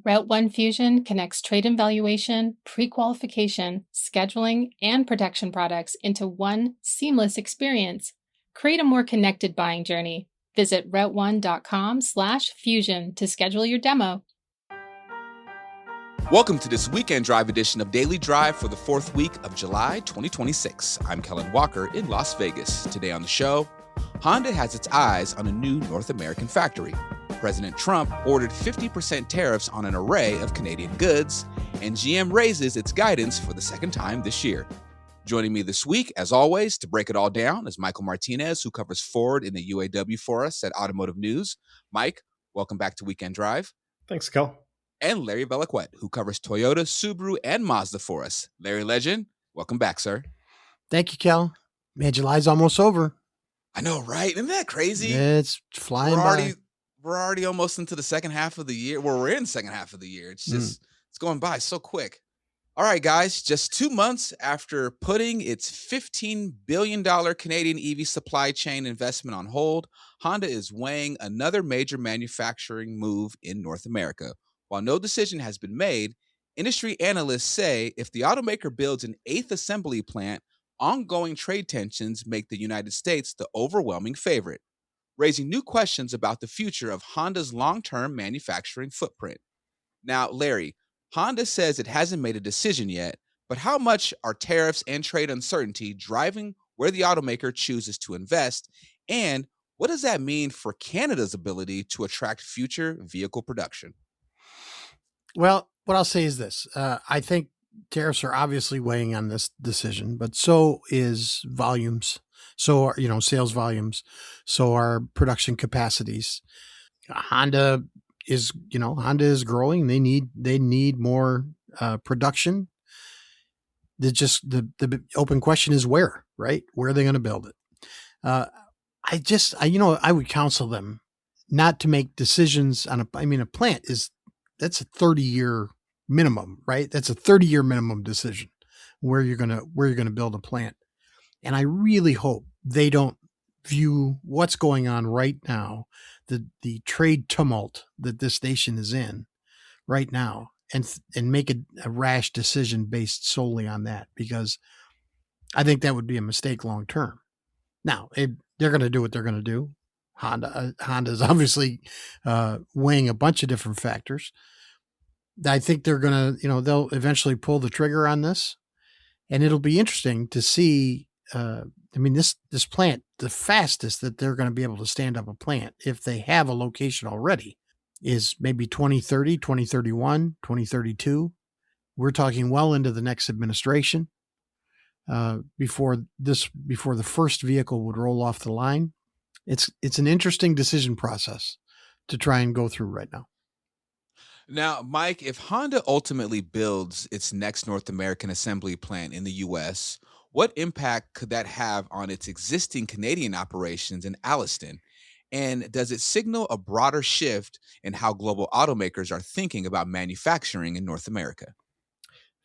Route 1 Fusion connects trade and valuation, pre-qualification, scheduling, and protection products into one seamless experience. Create a more connected buying journey. Visit route1.com/fusion to schedule your demo. Welcome to this weekend drive edition of Daily Drive for the fourth week of July 2026. I'm Kellen Walker in Las Vegas. Today on the show, Honda has its eyes on a new North American factory. President Trump ordered 50% tariffs on an array of Canadian goods, and GM raises its guidance for the second time this year. Joining me this week, as always, to break it all down is Michael Martinez, who covers Ford in the UAW for us at Automotive News. Mike, welcome back to Weekend Drive. Thanks, Kel. And Larry Velaquette, who covers Toyota, Subaru, and Mazda for us. Larry Legend, welcome back, sir. Thank you, Kel. Man, July's almost over. I know, right? Isn't that crazy? It's flying by. We're already almost into the second half of the year. Well, we're in the second half of the year. It's just, it's going by so quick. All right, guys, just 2 months after putting its $15 billion Canadian EV supply chain investment on hold, Honda is weighing another major manufacturing move in North America. While no decision has been made, industry analysts say if the automaker builds an eighth assembly plant, ongoing trade tensions make the United States the overwhelming favorite, raising new questions about the future of Honda's long-term manufacturing footprint. Now, Larry, Honda says it hasn't made a decision yet, but how much are tariffs and trade uncertainty driving where the automaker chooses to invest? And what does that mean for Canada's ability to attract future vehicle production? Well, what I'll say is this. I think tariffs are obviously weighing on this decision, but so is volumes. So are, sales volumes. So are production capacities. Honda is growing. They need more production. The open question is where, right? Where are they going to build it? I would counsel them not to make decisions on a plant that's a 30-year minimum, right? That's a 30-year minimum decision where you're going to build a plant. And I really hope they don't view what's going on right now, the trade tumult that this nation is in right now, and make a rash decision based solely on that, because I think that would be a mistake long term. Now, they're going to do what they're going to do. Honda is obviously weighing a bunch of different factors. I think they're going to, they'll eventually pull the trigger on this, and it'll be interesting to see. This plant, the fastest that they're going to be able to stand up a plant, if they have a location already, is maybe 2030, 2031, 2032. We're talking well into the next administration before the first vehicle would roll off the line. It's an interesting decision process to try and go through right now. Now, Mike, if Honda ultimately builds its next North American assembly plant in the U.S., what impact could that have on its existing Canadian operations in Alliston? And does it signal a broader shift in how global automakers are thinking about manufacturing in North America?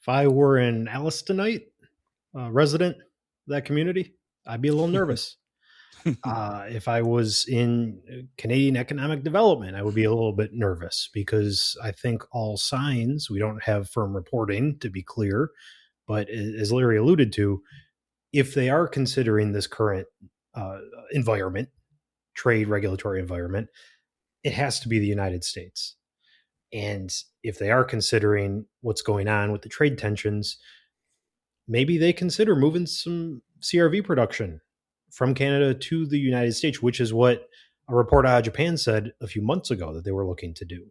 If I were an Allistonite resident of that community, I'd be a little nervous. If I was in Canadian economic development, I would be a little bit nervous, because I think all signs, we don't have firm reporting to be clear, but as Larry alluded to, if they are considering this current environment, trade regulatory environment, it has to be the United States. And if they are considering what's going on with the trade tensions, maybe they consider moving some CRV production from Canada to the United States, which is what a report out of Japan said a few months ago that they were looking to do.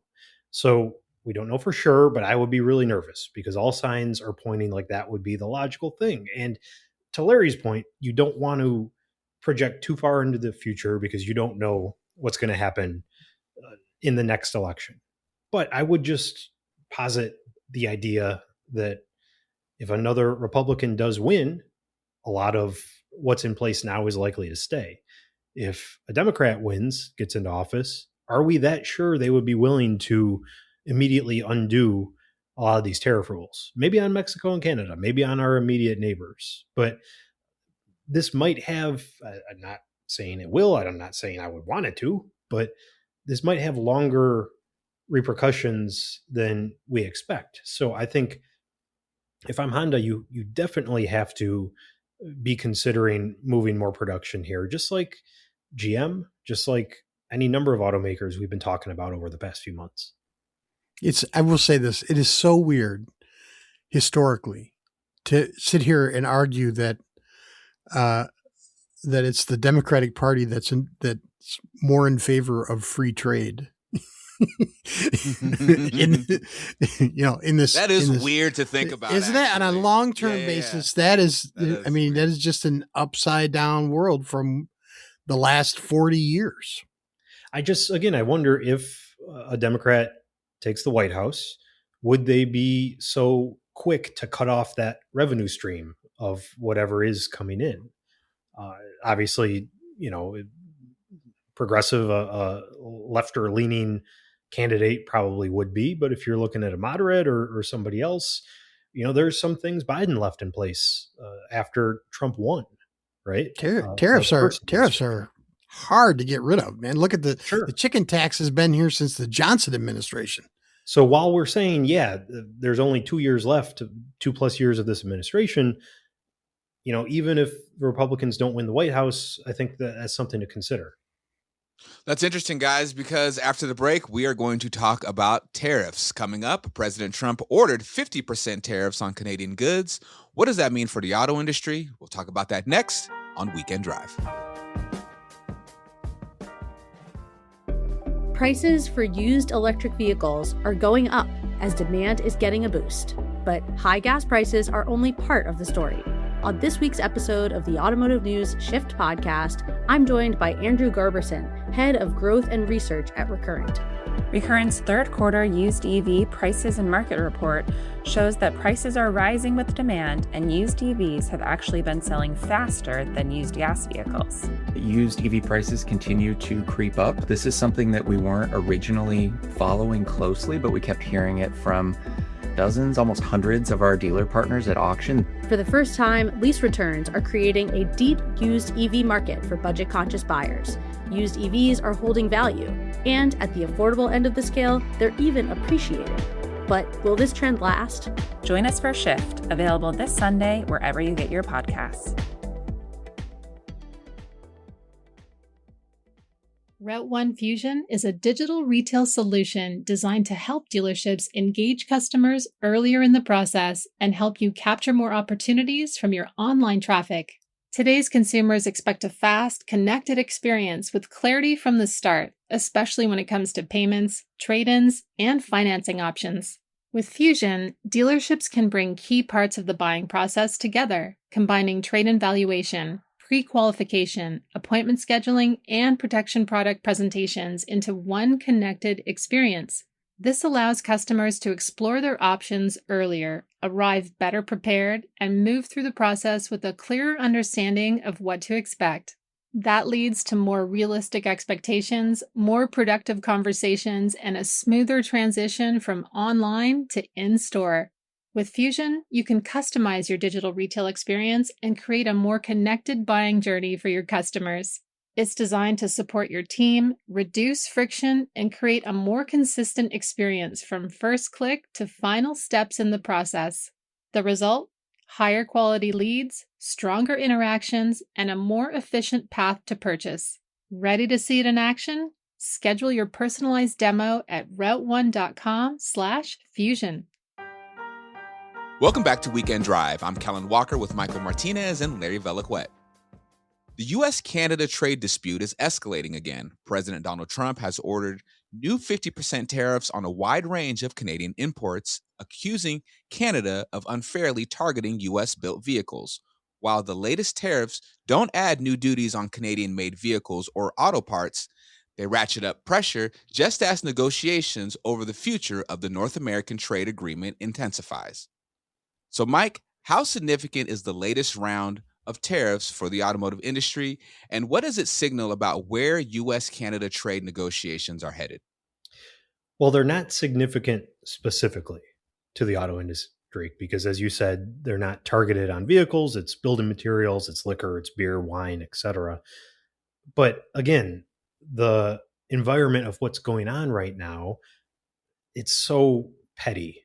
So we don't know for sure, but I would be really nervous, because all signs are pointing like that would be the logical thing. And to Larry's point, you don't want to project too far into the future, because you don't know what's going to happen in the next election. But I would just posit the idea that if another Republican does win, a lot of what's in place now is likely to stay. If a Democrat wins, gets into office, are we that sure they would be willing to immediately undo a lot of these tariff rules? Maybe on Mexico and Canada, maybe on our immediate neighbors. But this might have, I'm not saying it will, I'm not saying I would want it to, but this might have longer repercussions than we expect. So I think if I'm Honda, you definitely have to be considering moving more production here, just like GM, just like any number of automakers we've been talking about over the past few months. I will say this, it is so weird historically to sit here and argue that it's the Democratic Party that's more in favor of free trade. in this, that is weird to think about, isn't it? On a long-term basis, that is just an upside down world from the last 40 years. I wonder if a Democrat takes the White House, would they be so quick to cut off that revenue stream of whatever is coming in? Obviously, progressive, left or leaning candidate probably would be, but if you're looking at a moderate or somebody else, there's some things Biden left in place after Trump won, right? Tariffs are hard to get rid of, man. Look at the chicken tax has been here since the Johnson administration. So while we're saying, there's only 2 years left, 2+ years of this administration, even if Republicans don't win the White House, I think that's something to consider. That's interesting, guys, because after the break, we are going to talk about tariffs. Coming up, President Trump ordered 50% tariffs on Canadian goods. What does that mean for the auto industry? We'll talk about that next on Weekend Drive. Prices for used electric vehicles are going up as demand is getting a boost. But high gas prices are only part of the story. On this week's episode of the Automotive News Shift podcast, I'm joined by Andrew Garberson, Head of Growth and Research at Recurrent. Recurrent's third quarter used EV prices and market report shows that prices are rising with demand, and used EVs have actually been selling faster than used gas vehicles. Used EV prices continue to creep up. This is something that we weren't originally following closely, but we kept hearing it from dozens, almost hundreds of our dealer partners at auction. For the first time, lease returns are creating a deep used EV market for budget-conscious buyers. Used EVs are holding value, and at the affordable end of the scale, they're even appreciating. But will this trend last? Join us for Shift, available this Sunday wherever you get your podcasts. Route One Fusion is a digital retail solution designed to help dealerships engage customers earlier in the process and help you capture more opportunities from your online traffic. Today's consumers expect a fast, connected experience with clarity from the start, especially when it comes to payments, trade-ins, and financing options. With Fusion, dealerships can bring key parts of the buying process together, combining trade-in valuation, pre-qualification, appointment scheduling, and protection product presentations into one connected experience. This allows customers to explore their options earlier, arrive better prepared, and move through the process with a clearer understanding of what to expect. That leads to more realistic expectations, more productive conversations, and a smoother transition from online to in-store. With Fusion, you can customize your digital retail experience and create a more connected buying journey for your customers. It's designed to support your team, reduce friction, and create a more consistent experience from first click to final steps in the process. The result? Higher quality leads, stronger interactions, and a more efficient path to purchase. Ready to see it in action? Schedule your personalized demo at route1.com/fusion. Welcome back to Weekend Drive. I'm Kellen Walker with Michael Martinez and Larry Veliquette. The U.S.-Canada trade dispute is escalating again. President Donald Trump has ordered new 50% tariffs on a wide range of Canadian imports, accusing Canada of unfairly targeting U.S.-built vehicles. While the latest tariffs don't add new duties on Canadian-made vehicles or auto parts, they ratchet up pressure just as negotiations over the future of the North American trade agreement intensifies. So, Mike, how significant is the latest round of tariffs for the automotive industry, and what does it signal about where U.S.-Canada trade negotiations are headed? Well, they're not significant specifically to the auto industry because, as you said, they're not targeted on vehicles. It's building materials, it's liquor, it's beer, wine, etc. But again, the environment of what's going on right now it's so petty,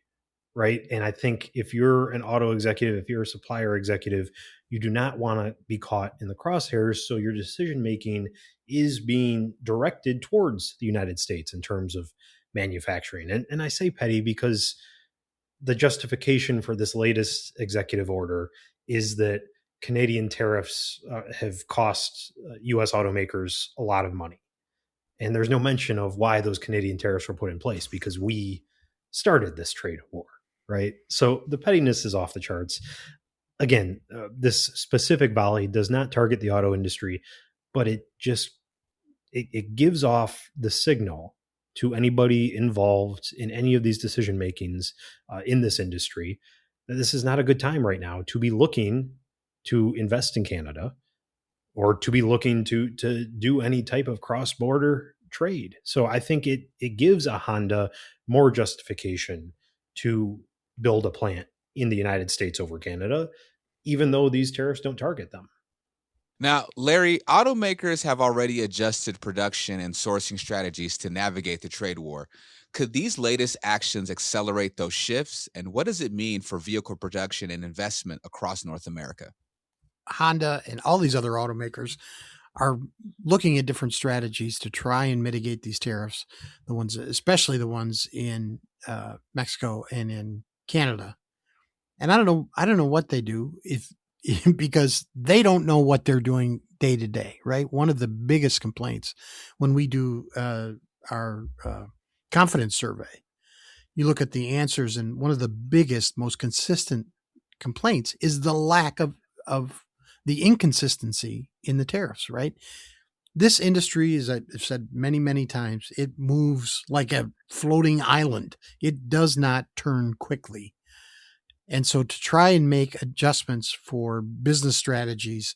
right? And I think if you're an auto executive, if you're a supplier executive, you do not want to be caught in the crosshairs. So your decision making is being directed towards the United States in terms of manufacturing. And I say petty because the justification for this latest executive order is that Canadian tariffs have cost U.S. automakers a lot of money. And there's no mention of why those Canadian tariffs were put in place, because we started this trade war, right? So the pettiness is off the charts. Again, this specific volley does not target the auto industry, but it gives off the signal to anybody involved in any of these decision makings in this industry that this is not a good time right now to be looking to invest in Canada or to be looking to do any type of cross-border trade. So I think it gives a Honda more justification to build a plant in the United States over Canada, even though these tariffs don't target them. Now, Larry, automakers have already adjusted production and sourcing strategies to navigate the trade war. Could these latest actions accelerate those shifts? And what does it mean for vehicle production and investment across North America? Honda and all these other automakers are looking at different strategies to try and mitigate these tariffs, especially the ones in Mexico and in Canada. And I don't know what they do because they don't know what they're doing day to day, right? One of the biggest complaints when we do our confidence survey, you look at the answers, and one of the biggest, most consistent complaints is the lack of the inconsistency in the tariffs, right? This industry, as I've said many, many times, it moves like a floating island. It does not turn quickly. And so to try and make adjustments for business strategies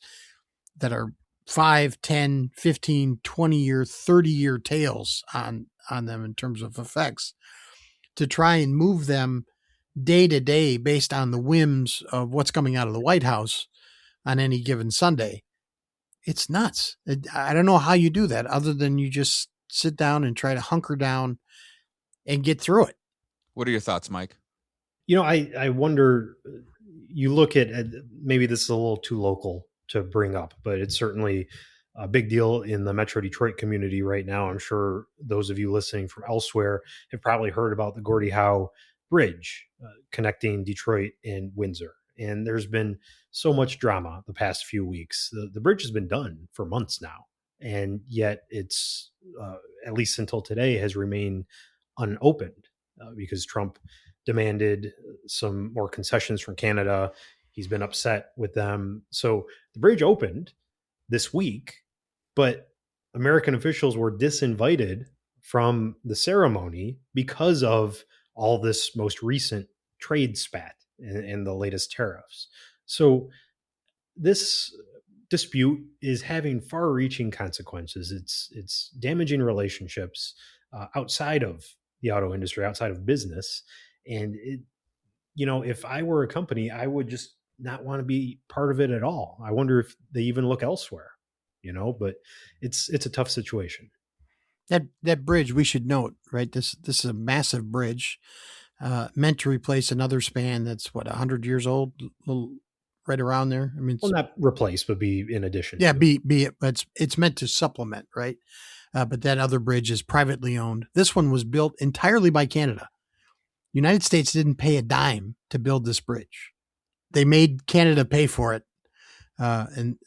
that are 5, 10, 15, 20-year, 30-year tails on them in terms of effects, to try and move them day to day based on the whims of what's coming out of the White House on any given Sunday, it's nuts. I don't know how you do that other than you just sit down and try to hunker down and get through it. What are your thoughts, Mike? You know, I wonder, you look at, maybe this is a little too local to bring up, but it's certainly a big deal in the Metro Detroit community right now. I'm sure those of you listening from elsewhere have probably heard about the Gordie Howe Bridge connecting Detroit and Windsor. And there's been so much drama the past few weeks. The bridge has been done for months now, and yet it's, at least until today, has remained unopened because Trump demanded some more concessions from Canada. He's been upset with them. So the bridge opened this week, but American officials were disinvited from the ceremony because of all this most recent trade spat and the latest tariffs. So this dispute is having far-reaching consequences. It's damaging relationships outside of the auto industry, outside of business. And if I were a company, I would just not want to be part of it at all. I wonder if they even look elsewhere, but it's a tough situation. That bridge, we should note, right? This is a massive bridge meant to replace another span that's 100 years old, right around there. I mean, not replace, but be in addition. Yeah, but it's meant to supplement, right? But that other bridge is privately owned. This one was built entirely by Canada. United States didn't pay a dime to build this bridge. They made Canada pay for it. And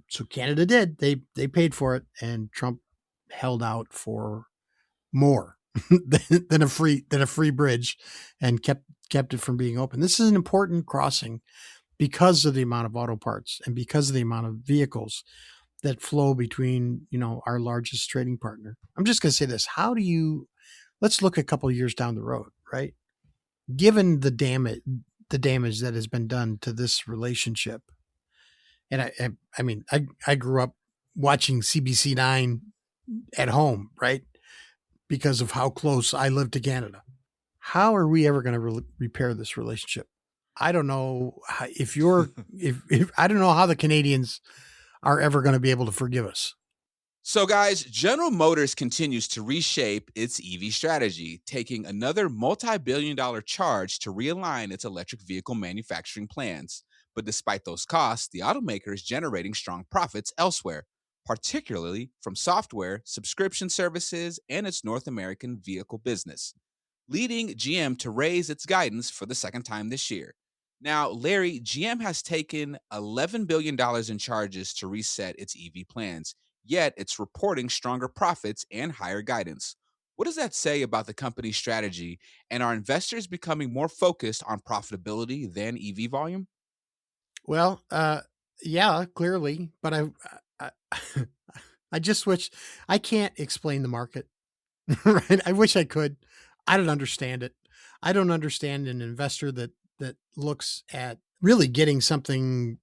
so Canada did. They paid for it, and Trump held out for more than a free bridge and kept it from being open. This is an important crossing because of the amount of auto parts and because of the amount of vehicles that flow between, our largest trading partner. I'm just going to say this. Let's look a couple of years down the road, right? Given the damage that has been done to this relationship. And I grew up watching CBC9 at home, right? Because of how close I live to Canada. How are we ever going to repair this relationship? I don't know if I don't know how the Canadians are ever going to be able to forgive us. So, guys, General Motors continues to reshape its EV strategy, taking another multi-billion-dollar charge to realign its electric vehicle manufacturing plans. But despite those costs, the automaker is generating strong profits elsewhere, particularly from software, subscription services, and its North American vehicle business, leading GM to raise its guidance for the second time this year. Now, Larry, GM has taken $11 billion in charges to reset its EV plans, yet it's reporting stronger profits and higher guidance. What does that say about the company's strategy? And are investors becoming more focused on profitability than EV volume? Well, yeah, clearly, but I, I just wish I can't explain the market, right? I wish I could. I don't understand it. I don't understand an investor that looks at really getting something,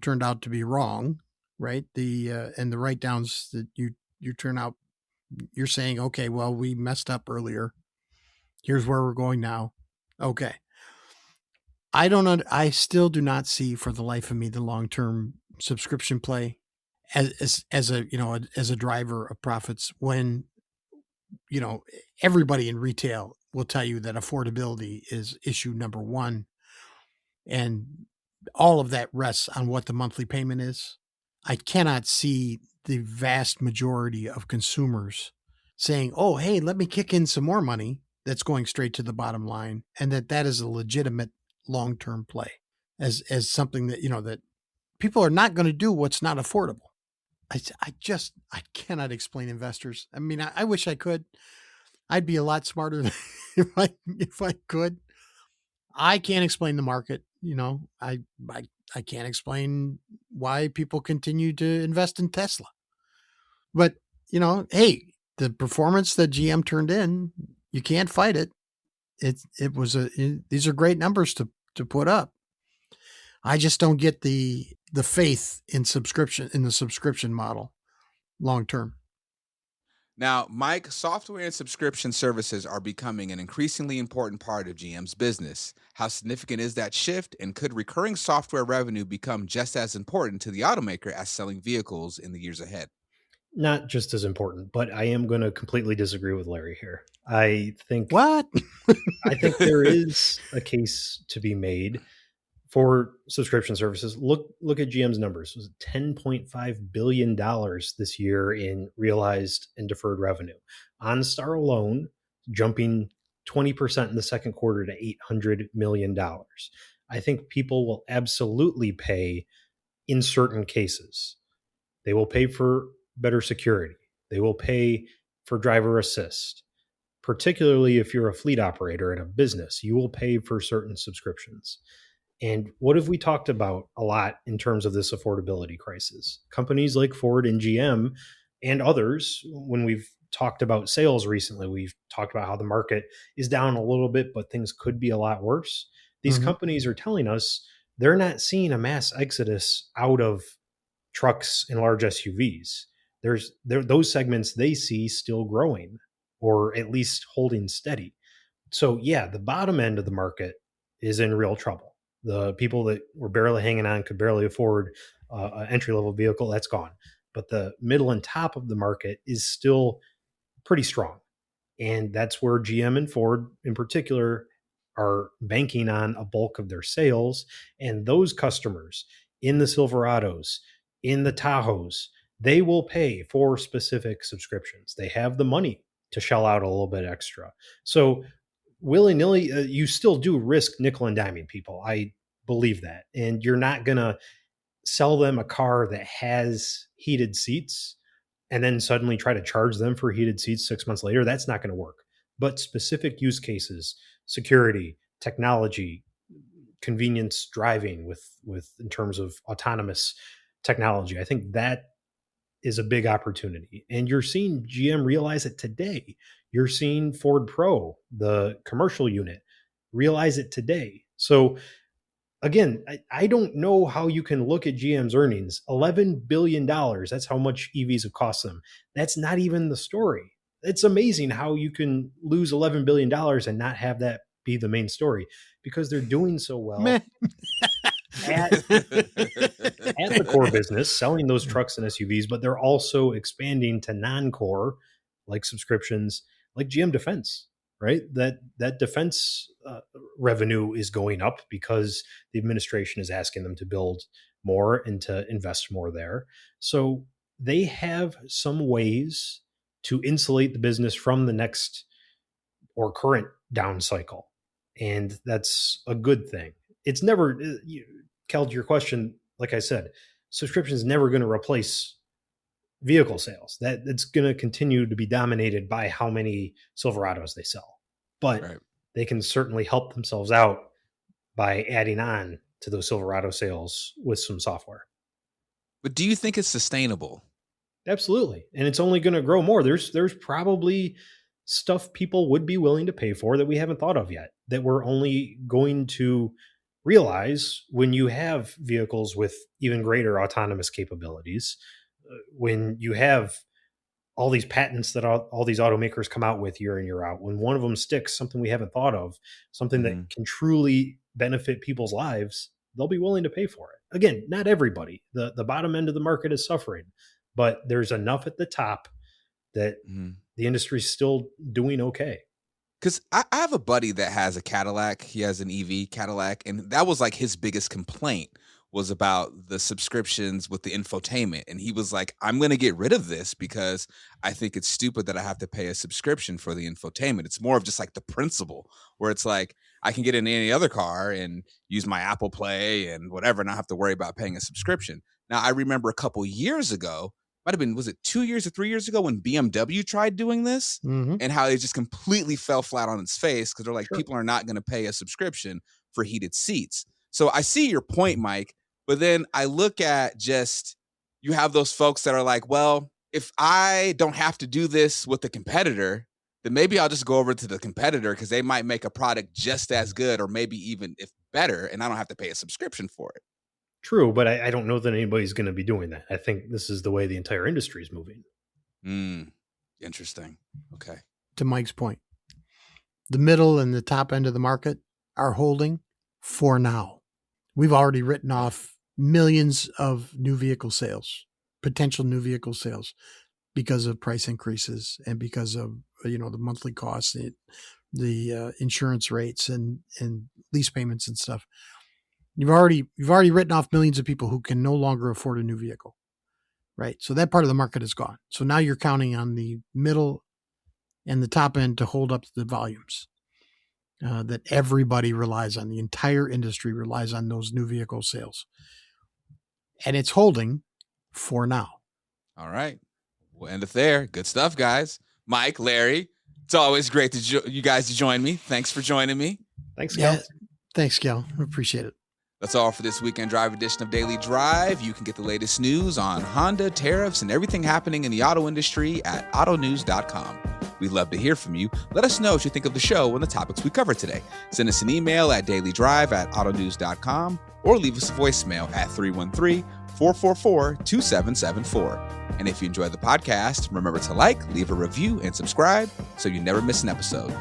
turned out to be wrong, right? And the write downs that you turn out, you're saying, okay, well, we messed up earlier. Here's where we're going now. Okay. I still do not see for the life of me the long-term subscription play as a driver of profits when, everybody in retail will tell you that affordability is issue number one. And all of that rests on what the monthly payment is. I cannot see the vast majority of consumers saying, oh, hey, let me kick in some more money that's going straight to the bottom line. And that is a legitimate long-term play as something that, that people are not going to do what's not affordable. I cannot explain investors. I mean, I wish I could. I'd be a lot smarter than if I could. I can't explain the market. I can't explain why people continue to invest in Tesla. But, hey, the performance that GM turned in, you can't fight it. These are great numbers to put up. I just don't get the faith in the subscription model long term. Now, Mike, software and subscription services are becoming an increasingly important part of GM's business. How significant is that shift, and could recurring software revenue become just as important to the automaker as selling vehicles in the years ahead? Not just as important, but I am going to completely disagree with Larry here. I think What? I think there is a case to be made for subscription services. Look at GM's numbers. It was $10.5 billion this year in realized and deferred revenue. OnStar alone jumping 20% in the second quarter to $800 million. I think people will absolutely pay in certain cases. They will pay for better security. They will pay for driver assist. Particularly if you're a fleet operator in a business, you will pay for certain subscriptions. And what have we talked about a lot in terms of this affordability crisis? Companies like Ford and GM and others, when we've talked about sales recently, we've talked about how the market is down a little bit, but things could be a lot worse. These companies are telling us they're not seeing a mass exodus out of trucks and large SUVs. Those segments they see still growing, or at least holding steady. So yeah, the bottom end of the market is in real trouble. The people that were barely hanging on, could barely afford an entry-level vehicle, that's gone. But the middle and top of the market is still pretty strong. And that's where GM and Ford in particular are banking on a bulk of their sales. And those customers in the Silverados, in the Tahoes, they will pay for specific subscriptions. They have the money to shell out a little bit extra. So willy-nilly, you still do risk nickel and diming people. I believe that. And you're not going to sell them a car that has heated seats and then suddenly try to charge them for heated seats 6 months later. That's not going to work. But specific use cases, security, technology, convenience driving with in terms of autonomous technology, I think that is a big opportunity. And you're seeing GM realize it today. You're seeing Ford Pro, the commercial unit, realize it today. So again, I don't know how you can look at GM's earnings. $11 billion, that's how much EVs have cost them. That's not even the story. It's amazing how you can lose $11 billion and not have that be the main story, because they're doing so well. at the core business, selling those trucks and SUVs, but they're also expanding to non-core, like subscriptions, like GM Defense, right? That defense revenue is going up because the administration is asking them to build more and to invest more there. So they have some ways to insulate the business from the next or current down cycle. And that's a good thing. It's never, Kel, to your question, like I said, subscription is never going to replace vehicle sales. That's going to continue to be dominated by how many Silverados they sell. But Right. they can certainly help themselves out by adding on to those Silverado sales with some software. But do you think it's sustainable? Absolutely. And it's only going to grow more. There's probably stuff people would be willing to pay for that we haven't thought of yet, that we're only going to realize when you have vehicles with even greater autonomous capabilities, when you have all these patents that all these automakers come out with year in, year out, when one of them sticks, something we haven't thought of, something that can truly benefit people's lives, they'll be willing to pay for it. Again, not everybody. The bottom end of the market is suffering, but there's enough at the top that the industry's still doing okay. Because I have a buddy that has a Cadillac. He has an EV Cadillac, and that was like his biggest complaint was about the subscriptions with the infotainment. And he was like, I'm going to get rid of this because I think it's stupid that I have to pay a subscription for the infotainment. It's more of just like the principle where it's like, I can get in any other car and use my Apple Play and whatever, and not have to worry about paying a subscription. Now, I remember a couple years ago, might have been, was it 2 years or 3 years ago when BMW tried doing this and how it just completely fell flat on its face because they're like, people are not going to pay a subscription for heated seats. So I see your point, Mike, but then I look at just, you have those folks that are like, well, if I don't have to do this with the competitor, then maybe I'll just go over to the competitor because they might make a product just as good or maybe even if better, and I don't have to pay a subscription for it. True, but I don't know that anybody's going to be doing that. I think this is the way the entire industry is moving. Interesting. Okay. To Mike's point, the middle and the top end of the market are holding for now. We've already written off millions of new vehicle sales, potential new vehicle sales, because of price increases and because of, the monthly costs, the insurance rates and lease payments and stuff. You've already written off millions of people who can no longer afford a new vehicle, right? So that part of the market is gone. So now you're counting on the middle and the top end to hold up the volumes that everybody relies on. The entire industry relies on those new vehicle sales. And it's holding for now. All right. We'll end it there. Good stuff, guys. Mike, Larry, it's always great to you guys to join me. Thanks for joining me. Thanks, Gal. Yeah, thanks, Gal. I appreciate it. That's all for this Weekend Drive edition of Daily Drive. You can get the latest news on Honda, tariffs, and everything happening in the auto industry at autonews.com. We'd love to hear from you. Let us know what you think of the show and the topics we covered today. Send us an email at dailydrive@autonews.com or leave us a voicemail at 313-444-2774. And if you enjoy the podcast, remember to like, leave a review, and subscribe so you never miss an episode.